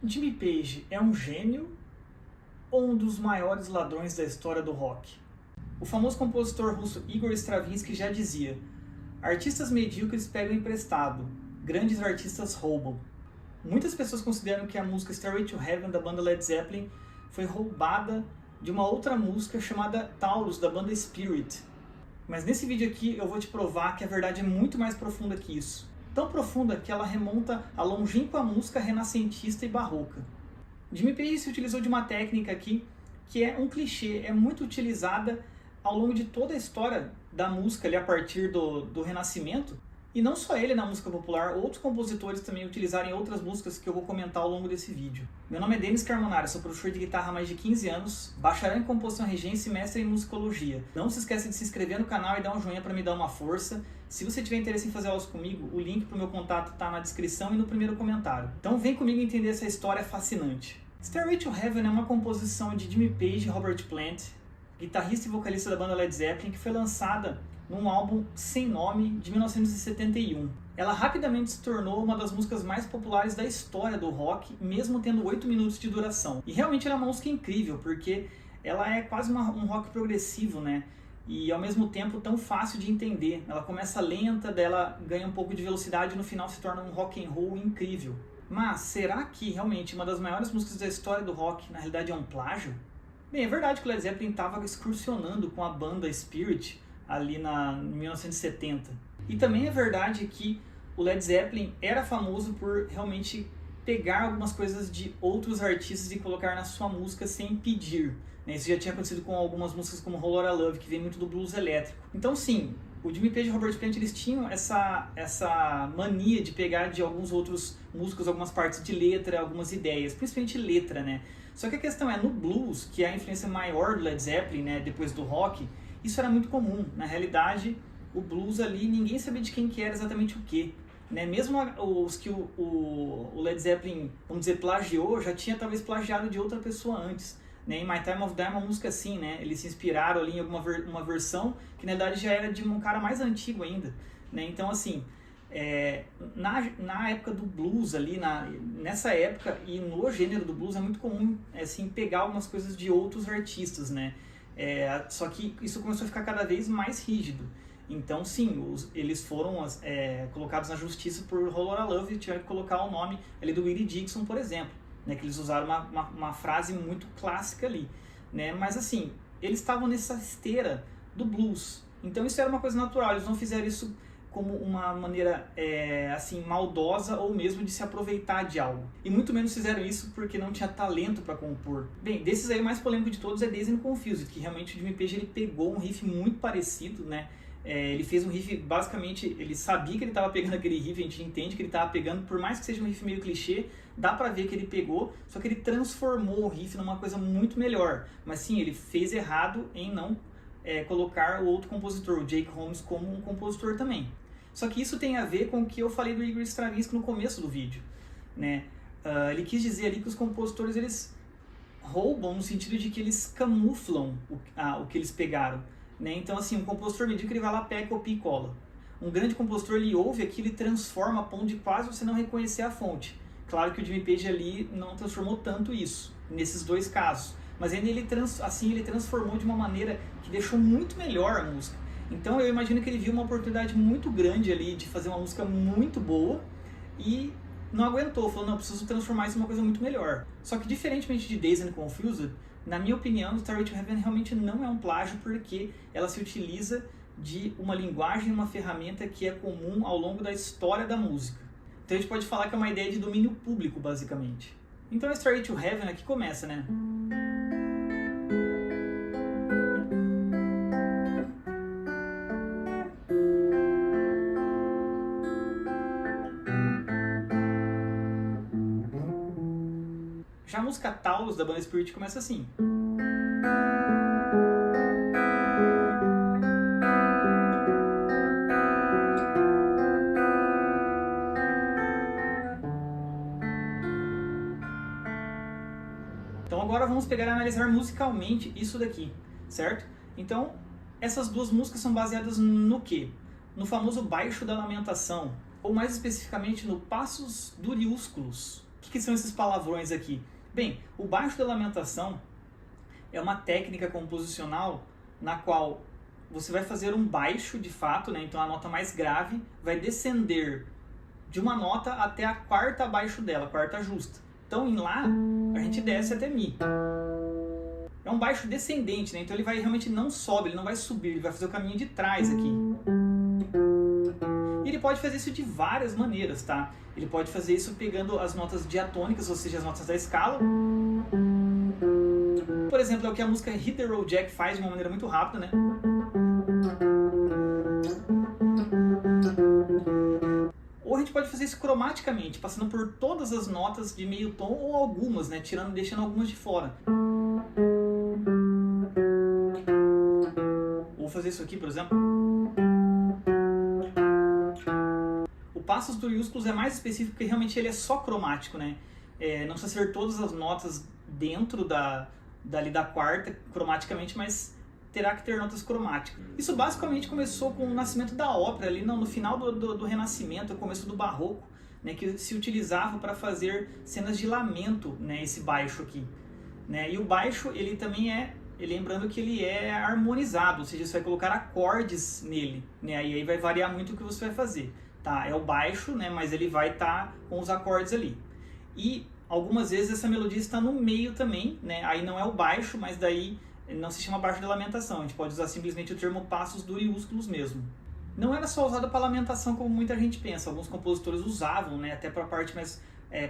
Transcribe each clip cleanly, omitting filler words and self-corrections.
Jimmy Page é um gênio ou um dos maiores ladrões da história do rock? O famoso compositor russo Igor Stravinsky já dizia: artistas medíocres pegam emprestado, grandes artistas roubam. Muitas pessoas consideram que a música Stairway to Heaven da banda Led Zeppelin foi roubada de uma outra música chamada Taurus da banda Spirit. Mas nesse vídeo aqui eu vou te provar que a verdade é muito mais profunda que isso. Tão profunda que ela remonta à longínqua música renascentista e barroca. Jimmy Page se utilizou de uma técnica aqui que é um clichê, é muito utilizada ao longo de toda a história da música ali a partir do Renascimento. E não só ele na música popular, outros compositores também utilizaram em outras músicas que eu vou comentar ao longo desse vídeo. Meu nome é Denis Carmonara, sou professor de guitarra há mais de 15 anos, bacharel em composição regência e mestre em musicologia. Não se esqueça de se inscrever no canal e dar um joinha para me dar uma força. Se você tiver interesse em fazer aulas comigo, o link para o meu contato está na descrição e no primeiro comentário. Então vem comigo entender essa história fascinante. Stairway to Heaven é uma composição de Jimmy Page e Robert Plant, guitarrista e vocalista da banda Led Zeppelin, que foi lançada num álbum sem nome de 1971. Ela rapidamente se tornou uma das músicas mais populares da história do rock, mesmo tendo 8 minutos de duração. E realmente ela é uma música incrível, porque ela é quase um rock progressivo, né? E ao mesmo tempo tão fácil de entender. Ela começa lenta, dela ganha um pouco de velocidade e no final se torna um rock and roll incrível. Mas será que realmente uma das maiores músicas da história do rock na realidade é um plágio? Bem, é verdade que o Led Zeppelin estava excursionando com a banda Spirit ali em 1970. E também é verdade que o Led Zeppelin era famoso por realmente pegar algumas coisas de outros artistas e colocar na sua música sem pedir. Isso já tinha acontecido com algumas músicas como Whole Lotta Love, que vem muito do blues elétrico. Então sim, o Jimmy Page e o Robert Plant eles tinham essa mania de pegar de alguns outros músicos algumas partes de letra, algumas ideias, principalmente letra, né? Só que a questão é, no blues, que é a influência maior do Led Zeppelin, né, depois do rock, isso era muito comum. Na realidade, o blues ali, ninguém sabia de quem que era exatamente o quê. Né? Mesmo os que o Led Zeppelin, vamos dizer, plagiou, já tinha talvez plagiado de outra pessoa antes. Né? Em My Time of Die é uma música assim, né? Eles se inspiraram ali em uma versão que na verdade já era de um cara mais antigo ainda. Né? Então assim, na época do blues ali, nessa época e no gênero do blues é muito comum assim, pegar algumas coisas de outros artistas, né? Só que isso começou a ficar cada vez mais rígido. Então sim, eles foram colocados na justiça por Whole Lotta Love e tiveram que colocar o nome ali do Willie Dixon, por exemplo, né? Que eles usaram uma frase muito clássica ali, né? Mas assim, eles estavam nessa esteira do blues, então isso era uma coisa natural, eles não fizeram isso como uma maneira assim, maldosa ou mesmo de se aproveitar de algo. E muito menos fizeram isso porque não tinha talento para compor. Bem, desses aí o mais polêmico de todos é Dazed and Confused, que realmente o Jimmy Page ele pegou um riff muito parecido, né? Ele fez um riff, basicamente, ele sabia que ele estava pegando aquele riff, a gente entende que ele estava pegando, por mais que seja um riff meio clichê, dá pra ver que ele pegou, só que ele transformou o riff numa coisa muito melhor. Mas sim, ele fez errado em não colocar o outro compositor, o Jake Holmes, como um compositor também. Só que isso tem a ver com o que eu falei do Igor Stravinsky no começo do vídeo, né? Ele quis dizer ali que os compositores eles roubam no sentido de que eles camuflam o que eles pegaram, né? Então assim, um compositor medíocre ele vai lá, pega, copia e cola. Um grande compositor ele ouve aquilo e transforma a ponto de quase você não reconhecer a fonte. Claro que o Jimmy Page ali não transformou tanto isso, nesses dois casos, mas ainda ele transformou de uma maneira que deixou muito melhor a música. Então eu imagino que ele viu uma oportunidade muito grande ali de fazer uma música muito boa e não aguentou, falou, não, eu preciso transformar isso em uma coisa muito melhor. Só que diferentemente de Dazed and Confused, na minha opinião, Stairway to Heaven realmente não é um plágio porque ela se utiliza de uma linguagem e uma ferramenta que é comum ao longo da história da música. Então a gente pode falar que é uma ideia de domínio público, basicamente. Então a Stairway to Heaven aqui começa, né? Já a música Taurus da banda Spirit começa assim. Então agora vamos pegar e analisar musicalmente isso daqui, certo? Então essas duas músicas são baseadas no quê? No famoso Baixo da Lamentação, ou mais especificamente no Passus Duriúsculos, O que são esses palavrões aqui? Bem, o baixo de lamentação é uma técnica composicional na qual você vai fazer um baixo de fato, né? Então a nota mais grave vai descender de uma nota até a quarta abaixo dela, a quarta justa. Então em Lá, a gente desce até Mi. É um baixo descendente, né? Então ele vai realmente não sobe, ele não vai subir, ele vai fazer o caminho de trás aqui. E ele pode fazer isso de várias maneiras, tá? Ele pode fazer isso pegando as notas diatônicas, ou seja, as notas da escala. Por exemplo, é o que a música Hit the Road Jack faz de uma maneira muito rápida, né? Ou a gente pode fazer isso cromaticamente, passando por todas as notas de meio tom ou algumas, né? Deixando algumas de fora. Vou fazer isso aqui, por exemplo. O Passos Duriúsculos é mais específico porque realmente ele é só cromático, né? Não precisa ser todas as notas dentro dali da quarta, cromaticamente, mas terá que ter notas cromáticas. Isso basicamente começou com o nascimento da ópera, ali no final do Renascimento, no começo do Barroco, né, que se utilizava para fazer cenas de lamento, né, esse baixo aqui. Né? E o baixo, ele também lembrando que ele é harmonizado, ou seja, você vai colocar acordes nele, né? E aí vai variar muito o que você vai fazer. Tá? É o baixo, né? Mas ele vai estar com os acordes ali. E algumas vezes essa melodia está no meio também, né? Aí não é o baixo, mas daí não se chama baixo de lamentação, a gente pode usar simplesmente o termo passos duriúsculos mesmo. Não era só usado para lamentação como muita gente pensa, alguns compositores usavam, né? Até para a parte mais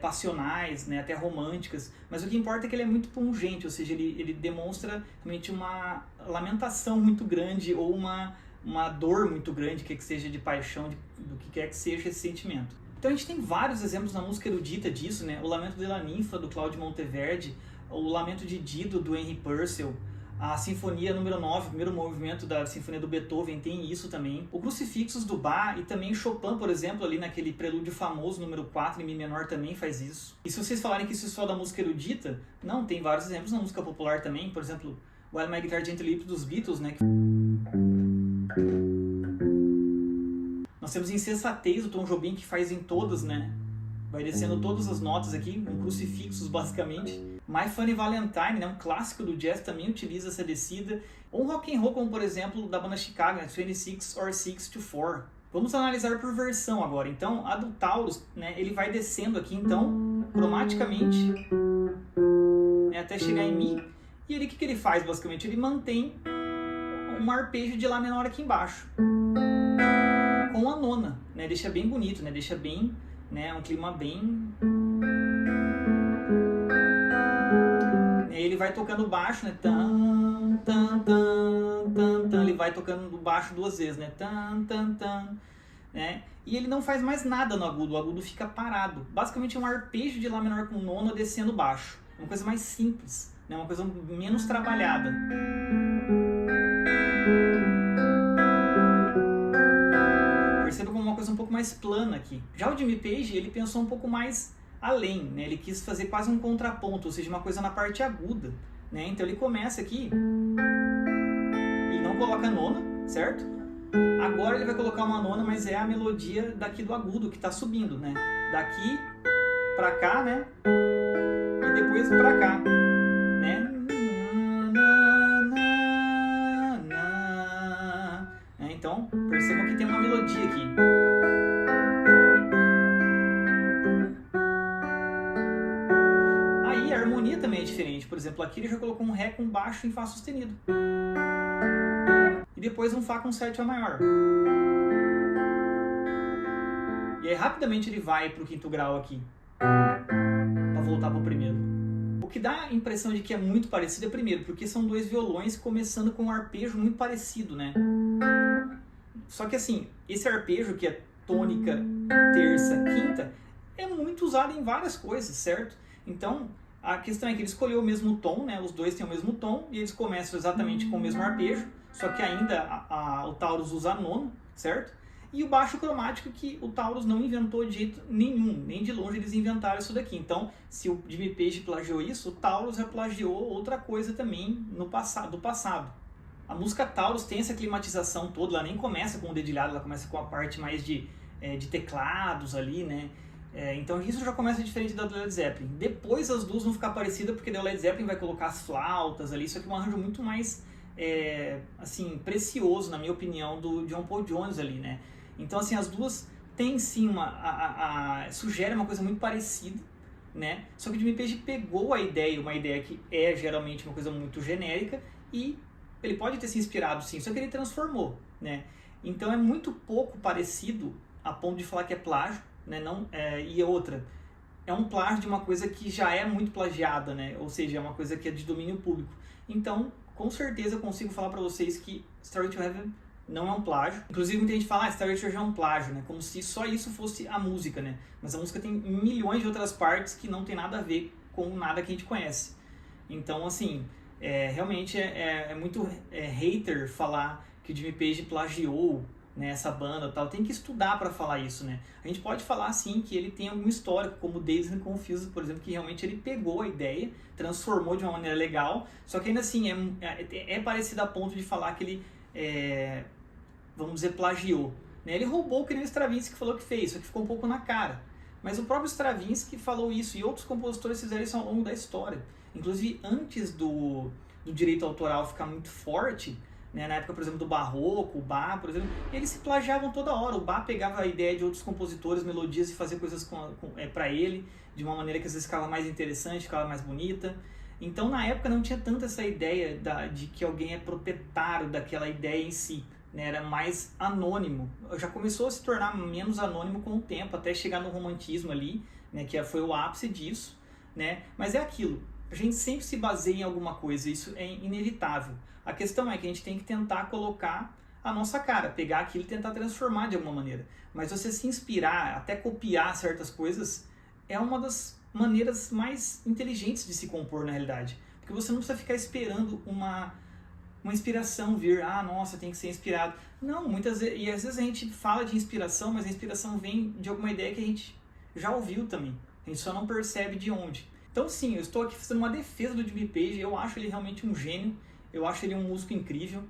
passionais, né, até românticas, mas o que importa é que ele é muito pungente, ou seja, ele demonstra realmente uma lamentação muito grande ou uma dor muito grande, que seja de paixão, do que quer que seja esse sentimento. Então a gente tem vários exemplos na música erudita disso, né? O Lamento de La Ninfa, do Claudio Monteverdi, o Lamento de Dido, do Henry Purcell, a Sinfonia número 9, o primeiro movimento da Sinfonia do Beethoven, tem isso também. O Crucifixus do Bach e também Chopin, por exemplo, ali naquele prelúdio famoso, número 4, em Mi menor, também faz isso. E se vocês falarem que isso é só da música erudita, não, tem vários exemplos na música popular também. Por exemplo, While My Guitar Gently Weeps dos Beatles, né? Nós temos Insensatez, do Tom Jobim, que faz em todas, né? Vai descendo todas as notas aqui, um crucifixos basicamente. My Funny Valentine, né, um clássico do jazz, também utiliza essa descida. Ou um rock and roll, como por exemplo da banda Chicago, né, 26 or 6 to 4. Vamos analisar por versão agora. Então, a do Taurus, né, ele vai descendo aqui, então, cromaticamente, né, até chegar em Mi. E ele, o que ele faz, basicamente? Ele mantém um arpejo de Lá menor aqui embaixo, com a nona, né, deixa bem bonito, né, deixa bem, né, um clima bem... Ele vai tocando baixo, né? Tan, tan, tan, tan, tan. Ele vai tocando no baixo duas vezes, né? Tan, tan, tan, né? E ele não faz mais nada no agudo, o agudo fica parado. Basicamente é um arpejo de Lá menor com nona descendo baixo. É uma coisa mais simples, né? Uma coisa menos trabalhada. Perceba como uma coisa um pouco mais plana aqui. Já o Jimmy Page, ele pensou um pouco mais além, né? Ele quis fazer quase um contraponto, ou seja, uma coisa na parte aguda, né? Então ele começa aqui, ele não coloca nona, certo? Agora ele vai colocar uma nona, mas é a melodia daqui do agudo que está subindo, né? Daqui pra cá, né? E depois pra cá, né? Então percebam que tem uma melodia aqui. Também é diferente. Por exemplo, aqui ele já colocou um Ré com baixo em Fá sustenido. E depois um Fá com sétima maior. E aí rapidamente ele vai para o quinto grau aqui, para voltar para o primeiro. O que dá a impressão de que é muito parecido é primeiro, porque são dois violões começando com um arpejo muito parecido, né? Só que assim, esse arpejo que é tônica, terça, quinta, é muito usado em várias coisas, certo? Então, a questão é que ele escolheu o mesmo tom, né? Os dois têm o mesmo tom e eles começam exatamente com o mesmo arpejo, só que ainda o Taurus usa a nona, certo? E o baixo cromático que o Taurus não inventou de jeito nenhum, nem de longe eles inventaram isso daqui. Então, se o Jimmy Page plagiou isso, o Taurus já plagiou outra coisa também do passado. A música Taurus tem essa climatização toda, ela nem começa com o dedilhado, ela começa com a parte mais de teclados ali, né? Então isso já começa diferente da do Led Zeppelin. Depois as duas vão ficar parecidas, porque daí o Led Zeppelin vai colocar as flautas ali, isso aqui é um arranjo muito mais assim, precioso, na minha opinião, do John Paul Jones ali, né? Então assim, as duas têm sim sugere uma coisa muito parecida, né? Só que o Jimmy Page pegou a ideia, uma ideia que é geralmente uma coisa muito genérica, e ele pode ter se inspirado sim, só que ele transformou, né? Então é muito pouco parecido a ponto de falar que é plágio, né? E outra, é um plágio de uma coisa que já é muito plagiada, né? Ou seja, é uma coisa que é de domínio público. Então, com certeza eu consigo falar para vocês que Stairway to Heaven não é um plágio. Inclusive muita gente fala, Stairway to Heaven é um plágio, né? Como se só isso fosse a música, né? Mas a música tem milhões de outras partes que não tem nada a ver com nada que a gente conhece. Então, assim, realmente é muito hater falar que o Jimmy Page plagiou, né, essa banda e tal. Tem que estudar para falar isso, né? A gente pode falar, sim, que ele tem algum histórico, como Dazed and Confused, por exemplo, que realmente ele pegou a ideia, transformou de uma maneira legal, só que ainda assim é parecido a ponto de falar que ele, vamos dizer, plagiou, né? Ele roubou, que nem o Stravinsky falou que fez, só que ficou um pouco na cara. Mas o próprio Stravinsky falou isso, e outros compositores fizeram isso ao longo da história. Inclusive, antes do direito autoral ficar muito forte, né, na época, por exemplo, do Barroco, o Bach, por exemplo, eles se plagiavam toda hora. O Bach pegava a ideia de outros compositores, melodias, e fazia coisas para ele, de uma maneira que às vezes ficava mais interessante, ficava mais bonita. Então, na época, não tinha tanto essa ideia de que alguém é proprietário daquela ideia em si, né? Era mais anônimo. Já começou a se tornar menos anônimo com o tempo, até chegar no romantismo ali, né, que foi o ápice disso, né? Mas é aquilo, a gente sempre se baseia em alguma coisa, isso é inevitável. A questão é que a gente tem que tentar colocar a nossa cara, pegar aquilo e tentar transformar de alguma maneira. Mas você se inspirar, até copiar certas coisas, é uma das maneiras mais inteligentes de se compor na realidade. Porque você não precisa ficar esperando uma inspiração vir, nossa, tem que ser inspirado. Não, muitas vezes, e às vezes a gente fala de inspiração, mas a inspiração vem de alguma ideia que a gente já ouviu também. A gente só não percebe de onde. Então sim, eu estou aqui fazendo uma defesa do Jimmy Page, eu acho ele realmente um gênio, eu acho ele um músico incrível,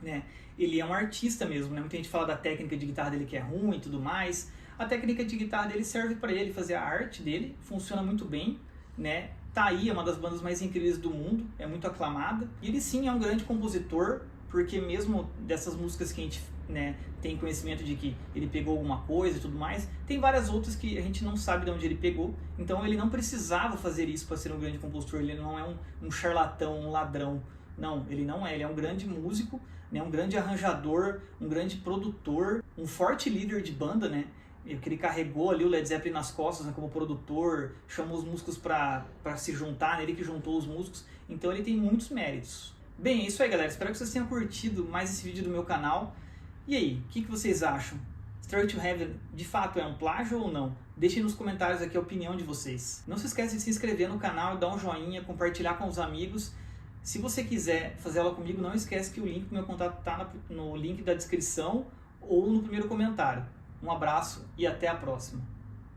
né? Ele é um artista mesmo, né? Muita gente fala da técnica de guitarra dele que é ruim e tudo mais. A técnica de guitarra dele serve para ele fazer a arte dele, funciona muito bem, né? Tá aí, é uma das bandas mais incríveis do mundo, é muito aclamada. E ele sim é um grande compositor, porque mesmo dessas músicas que a gente, né, tem conhecimento de que ele pegou alguma coisa e tudo mais, tem várias outras que a gente não sabe de onde ele pegou. Então ele não precisava fazer isso para ser um grande compositor, ele não é um charlatão, um ladrão. Não, ele não é, ele é um grande músico, né, um grande arranjador, um grande produtor, um forte líder de banda, né? Que ele carregou ali o Led Zeppelin nas costas, né, como produtor, chamou os músicos para se juntar, né, ele que juntou os músicos, então ele tem muitos méritos. Bem, é isso aí, galera, espero que vocês tenham curtido mais esse vídeo do meu canal. E aí, o que vocês acham? Stairway to Heaven de fato é um plágio ou não? Deixem nos comentários aqui a opinião de vocês. Não se esqueça de se inscrever no canal e dar um joinha, compartilhar com os amigos. Se você quiser fazer aula comigo, não esquece que o link do meu contato está no link da descrição ou no primeiro comentário. Um abraço e até a próxima!